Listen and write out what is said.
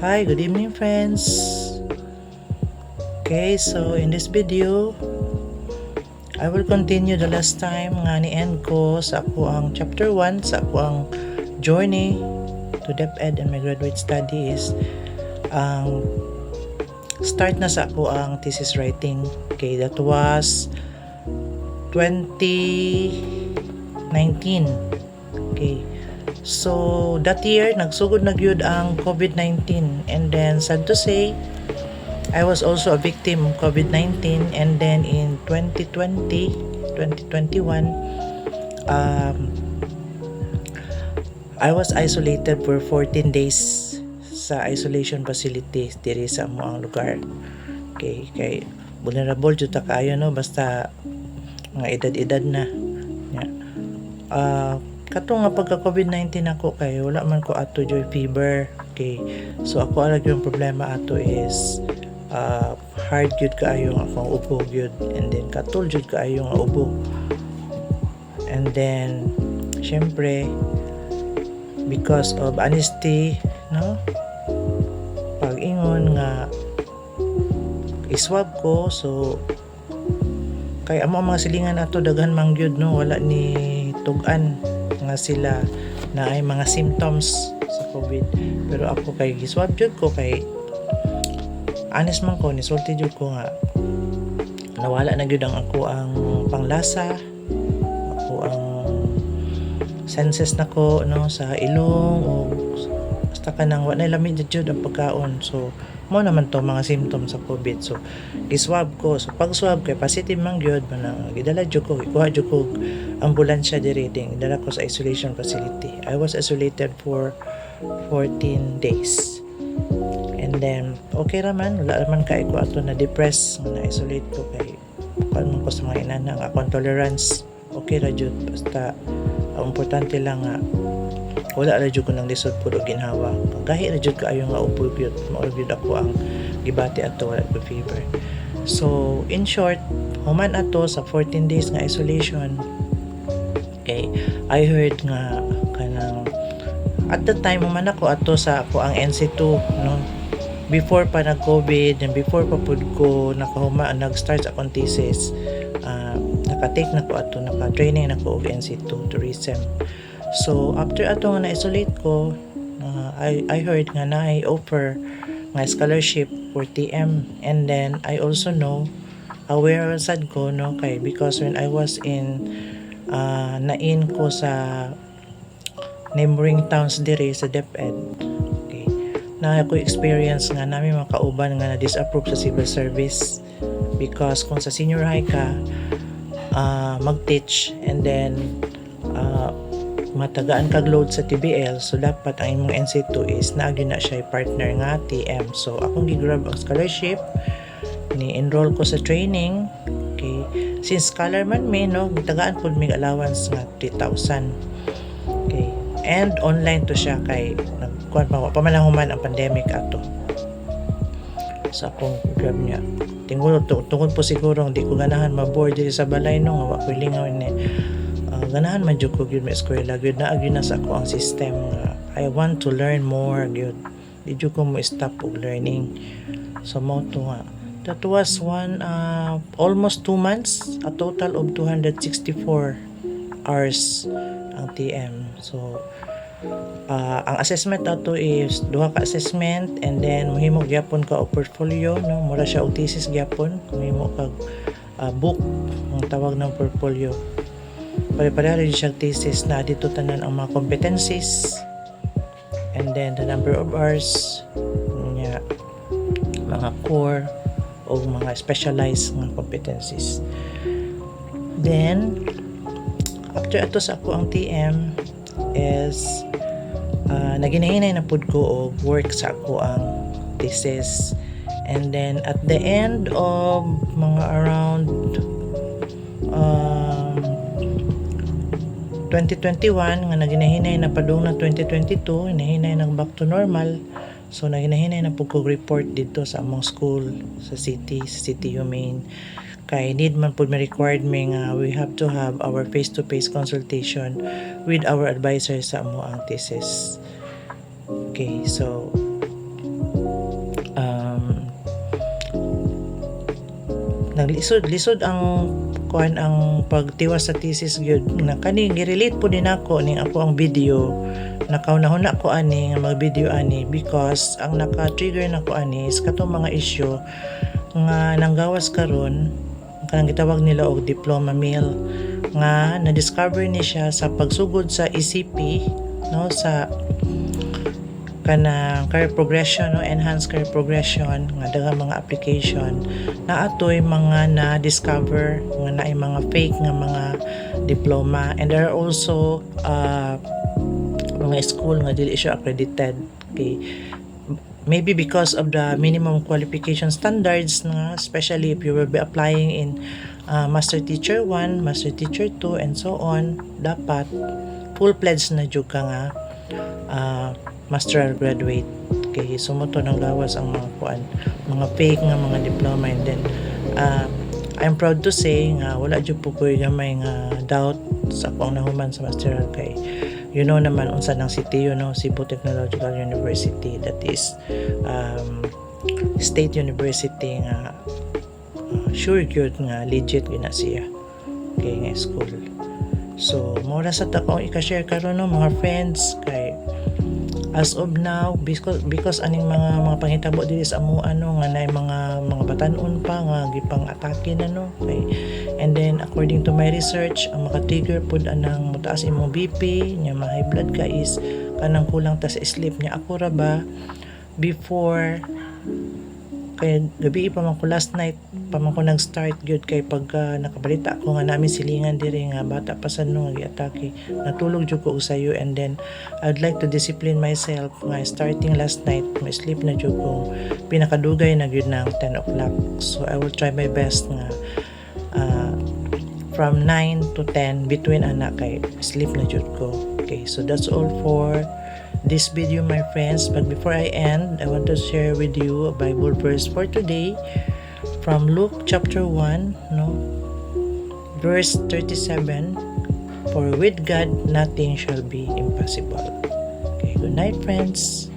Hi, good evening friends. Okay, so in this video, I will continue the last time nga ni-end ko sa ako ang chapter 1 sa ako ang journey to DepEd and my graduate studies. Ang start na sa ako ang thesis writing. Okay, that was 2019. Okay. So that year nagsugod na gyud ang COVID-19, and then sad to say I was also a victim of COVID-19. And then in 2020 2021 I was isolated for 14 days sa isolation facility diri sa amoang lugar. Okay, kay vulnerable jud ta kaayo no, basta mga edad-edad na. Kato nga pagka COVID-19 ako kay wala man ko ato joy fever. Okay, so ako alag yung problema ato is hard jud kaayo nga akong ubo jud, and then katul jud kaayo nga ubo, and then syempre because of honesty no, pag-ingon nga iswab ko, so kay amo ang mga silingan ato daghan man gyud no, wala ni tug-an nga sila na ay mga symptoms sa COVID. Pero ako kay giswab jud ko, kay honest man ko, nisulti jud ko nga nawala na gyud ang ako ang panglasa, ako ang senses nako no sa ilong, o basta kanang wala na lamig jud ang pagkaon. So mo naman to mga symptoms sa COVID. So giswab ko, so pag swab kay positive man gyud, man gidala jud ko, ikuha jud ko ambulansya diri ding dala ko sa isolation facility. I was isolated for 14 days, and then okay raman, wala raman kay ko ato na depress na isolate ko, kay kuan ko sa mga inana nga akong tolerance okay ra jud, basta ang importante lang nga wala ra jud ko nang lisod puro ginhawa, gahi ra jud kaayo nga ubo gyud, mao gyud ako ang gibati ato, wala ko fever. So in short, human ato sa 14 days nga isolation. Okay, I heard nga kanang at the time human ako ato sa ako ang NC2 no, before pa nag-COVID and before pa pud ko nag-start sa akong thesis. Naka-take na ko ato, naka-training na ko of NC2 tourism. So after ato nga na-isolate ko, I heard nga na I offer nga scholarship for TM, and then I also know aware sad ko no, kay because when I was in nain ko sa neighboring towns diri sa DepEd, okay, na ako experience nga namin mga kauban nga na disapprove sa civil service, because kung sa senior high ka mag-teach, and then matagaan kag load sa TBL, so dapat ang imong NC2 is naagyo na siya partner nga TM. So akong gigrab ang scholarship, ni-enroll ko sa training. Okay, since scholar man me no, gitagaan pud mig allowance nga 3,000. Okay, and online to siya kay nagkuan pa mananghuman ang pandemic ato. So akong grab niya tungod po siguro hindi ko ganahan ma-board diri sa balay no, nga wa ko lingaw ni ganahan man jud ko gyud may eskwela gyud na gyud na sa ako ang system nga I want to learn more gyud, di jud ko mo stop og learning. So mo to nga that was almost 2 months, a total of 264 hours ang TM. So ang assessment nato is duha ka assessment, and then mohimo gyapon ka og portfolio no, mura siya og thesis gyapon, mohimo kag book ang tawag ng portfolio. Pare-pareho rin siyang thesis na dito tanan ang mga competencies, and then the number of hours nga mga core o mga specialized mga competencies. Then after ato sa ako ang TM is naginahinay na pud ko og work sa ako ang thesis, and then at the end of mga around 2021 nga naginahinay na padung na 2022, hinahinay nag back to normal. So naginahinay na pud ko report dito sa among school sa city humane, kay need man pud may required me nga we have to have our face-to-face consultation with our advisor sa amo ang thesis. Okay, so naglisod-lisod ang kuan ang pagtiwas sa thesis gyud na kani gi-relate po din ako ning ako ang video nakaunahuna ko ani nga mag-video ani because ang naka-trigger na ko ani is katong mga issue nga nanggawas karon kanang gitawag nila og diploma mill nga na-discover ni siya sa pagsugod sa ECP no sa kanang career progression no enhanced career progression nga daghang mga application na atoy mga na-discover nga naay mga fake nga mga diploma and there are also mga school nga dili siya accredited. Okay, maybe because of the minimum qualification standards nga especially if you will be applying in master teacher 1, master teacher 2 and so on, dapat full-fledged na jud ka nga master graduate. Okay, sumoto nang gawas ang mga kuan, mga fake nga mga diploma and then I'm proud to say nga wala jud po ko gamay nga doubt sa akong nahuman sa master kay you know naman unsa nang CTU no Cebu Technological University, that is state university nga sure gyud nga legit gina siya. Okay, nga school. So mora sa ta ko i-share karon no mga friends kay as of now because aning mga panghitabo dili sa amo ano nga nay mga batan-on pa nga gipang atake na no okay. And then according to my research ang maka-trigger pud anang mutaas imong BP nya ma high blood ka is kanang kulang ta sa sleep nya ako ra ba before kay gabi pa man ko last night pa man ko nag-start gyud kay pagka nakabalita ko nga namin silingan diri nga bata pa sa no nga giatake natulog jud ko usayo and then I would like to discipline myself nga starting last night may sleep na jud ko pinakadugay na gyud ng 10 o'clock so I will try my best nga from 9 to 10 between ana kay sleep na jud ko. Okay, so that's all for this video my friends, but before I end I want to share with you a Bible verse for today from Luke chapter 1 no verse 37, for with God nothing shall be impossible. Okay, good night friends.